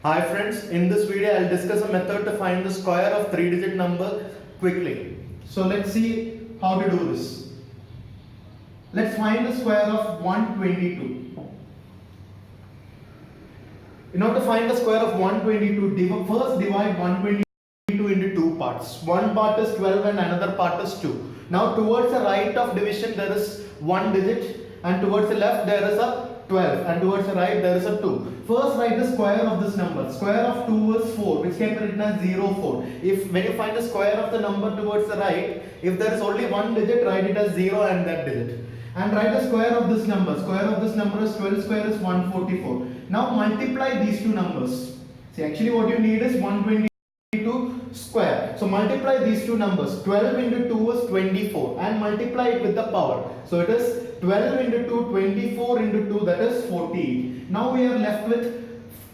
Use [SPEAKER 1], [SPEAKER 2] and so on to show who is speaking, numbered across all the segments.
[SPEAKER 1] Hi friends, in this video I'll discuss a method to find the square of 3-digit number quickly. So let's see how to do this. Let's find the square of 122. In order to find the square of 122, first divide 122 into two parts. One part is 12 and another part is 2. Now towards the right of division there is one digit, and towards the left there is a 12, and towards the right there is a 2. First write the square of this number. Square of 2 is 4, which can be written as 0, 4. When you find the square of the number towards the right, if there is only one digit, write it as 0 and that digit. And write the square of this number. Square of this number is 12 square is 144. Now multiply these two numbers. See, actually what you need is 122 square. So multiply these two numbers. 12 into 2 is 24 and multiply it with the power. So it is 12 into 2, 24 into 2, that is 48. Now we are left with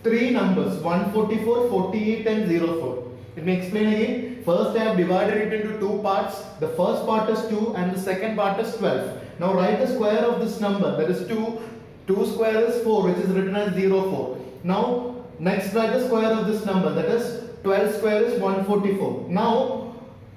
[SPEAKER 1] three numbers, 144, 48 and 04. Let me explain again. First I have divided it into two parts. The first part is 2 and the second part is 12. Now write the square of this number, that is 2. 2 square is 4, which is written as 04. Now next write the square of this number, that is 12 square is 144. Now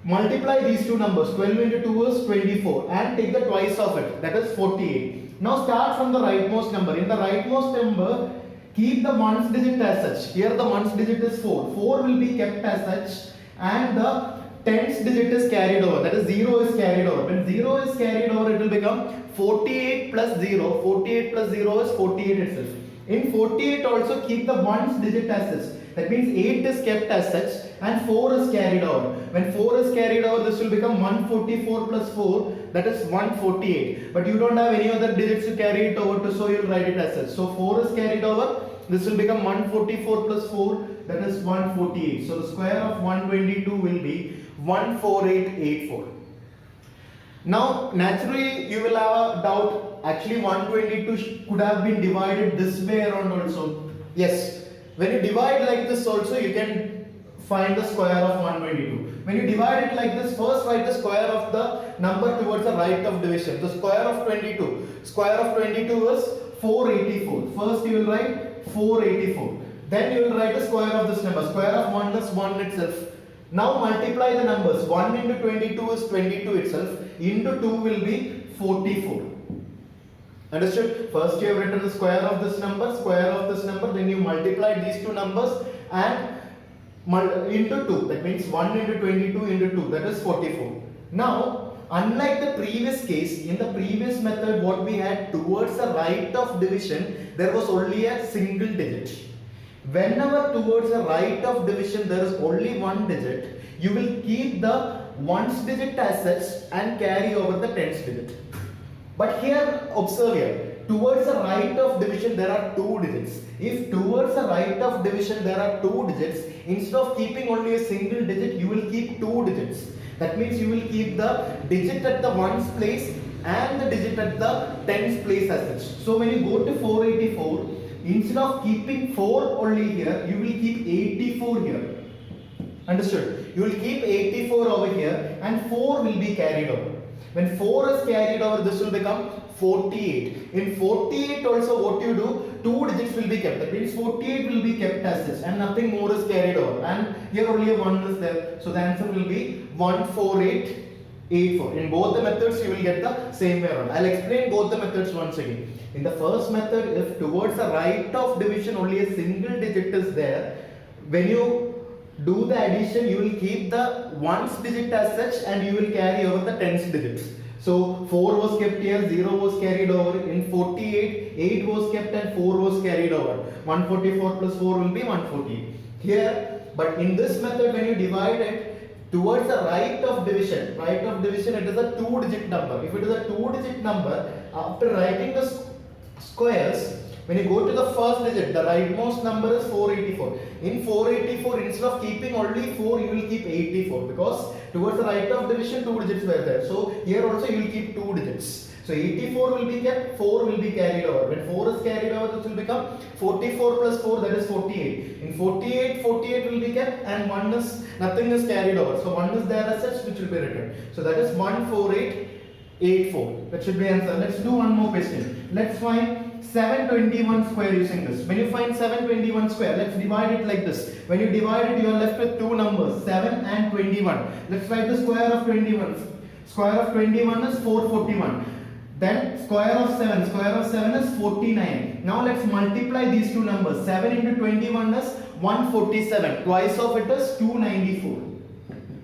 [SPEAKER 1] multiply these two numbers. 12 into 2 is 24 and take the twice of it, that is 48. Now start from the rightmost number. In the rightmost number, keep the ones digit as such. Here the ones digit is 4. 4 will be kept as such and the tens digit is carried over, that is 0 is carried over. When 0 is carried over, it will become 48 plus 0. 48 plus 0 is 48 itself. In 48 also keep the ones digit as such. That means 8 is kept as such and 4 is carried over. When 4 is carried over, this will become 144 plus 4, that is 148. But you don't have any other digits to carry it over to, so you will write it as such. So 4 is carried over, this will become 144 plus 4, that is 148. So the square of 122 will be 14884. Now naturally you will have a doubt, actually 122 could have been divided this way around also. Yes. When you divide like this also, you can find the square of 122. When you divide it like this, first write the square of the number towards the right of division. The square of 22. Square of 22 is 484. First you will write 484. Then you will write the square of this number. Square of 1 is 1 itself. Now multiply the numbers. 1 into 22 is 22 itself. Into 2 will be 44. Understood? First you have written the square of this number, then you multiply these two numbers and into 2. That means 1 into 22 into 2, that is 44. Now, unlike the previous case, in the previous method what we had towards the right of division, there was only a single digit. Whenever towards the right of division there is only one digit, you will keep the ones digit as such and carry over the tens digit. But here, observe here, towards the right of division there are two digits. If towards the right of division there are two digits, instead of keeping only a single digit, you will keep two digits. That means you will keep the digit at the ones place and the digit at the tens place as such. So when you go to 484, instead of keeping 4 only here, you will keep 84 here. Understood? You will keep 84 over here and 4 will be carried over. When 4 is carried over, this will become 48. In 48 also what you do, two digits will be kept. That means 48 will be kept as such and nothing more is carried over. And here only a 1 is there. So the answer will be 14884. In both the methods you will get the same way around. I'll explain both the methods once again. In the first method, if towards the right of division only a single digit is there, when you do the addition, you will keep the ones digit as such and you will carry over the tens digits. So 4 was kept here, 0 was carried over. In 48, 8 was kept and 4 was carried over. 144 plus 4 will be 148. Here, but in this method when you divide it, towards the right of division it is a 2-digit number. If it is a 2-digit number, after writing the squares, when you go to the first digit, the rightmost number is 484. In 484, instead of keeping only 4, you will keep 84 because towards the right of division, two digits were there. So here also you will keep two digits. So 84 will be kept, 4 will be carried over. When 4 is carried over, this will become 44 plus 4, that is 48. In 48, 48 will be kept and nothing is carried over. So 1 is there as such, which will be written. So that is 14884. That should be answer. Let's do one more question. Let's find 721 square using this. When you find 721 square, let's divide it like this. When you divide it, you are left with two numbers, 7 and 21. Let's write the square of 21. Square of 21 is 441. Then square of 7 is 49. Now let's multiply these two numbers. 7 into 21 is 147. Twice of it is 294.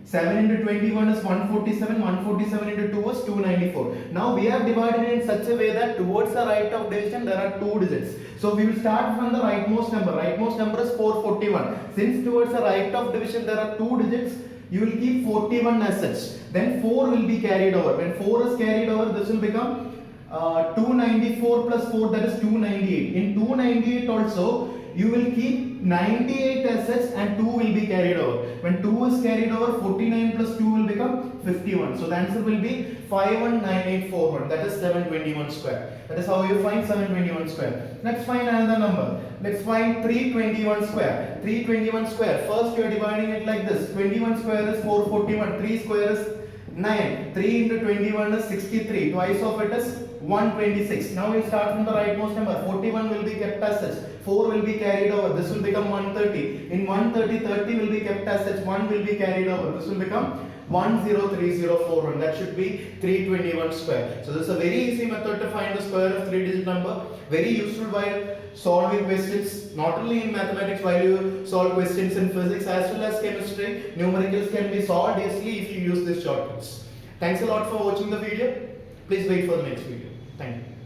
[SPEAKER 1] 7 into 21 is 147. 147 into 2 is 294. Now we have divided it in such a way that towards the right of division there are two digits. So we will start from the rightmost number. Rightmost number is 441. Since towards the right of division there are two digits, you will keep 41 as such. Then 4 will be carried over. When 4 is carried over, this will become 294 plus 4, that is 298. In 298 also, you will keep 98 as such and 2 will be carried over. When 2 is carried over, 49 plus 2 will become 51. So the answer will be 519841. That is 721 square. That is how you find 721 square. Let's find another number. Let's find 321 square. 321 square. First you are dividing it like this. 21 square is 441. 3 square is 9. 3 into 21 is 63. Twice of it is 126. Now we'll start from the rightmost number. 41 will be kept as such. 4 will be carried over. This will become 130. In 130, 30 will be kept as such. 1 will be carried over. This will become 103041. That should be 321 square. So this is a very easy method to find the square of 3-digit number. Very useful while solving questions, not only in mathematics, while you solve questions in physics as well as chemistry. Numericals can be solved easily if you use these shortcuts. Thanks a lot for watching the video. Please wait for the next video. Thank you.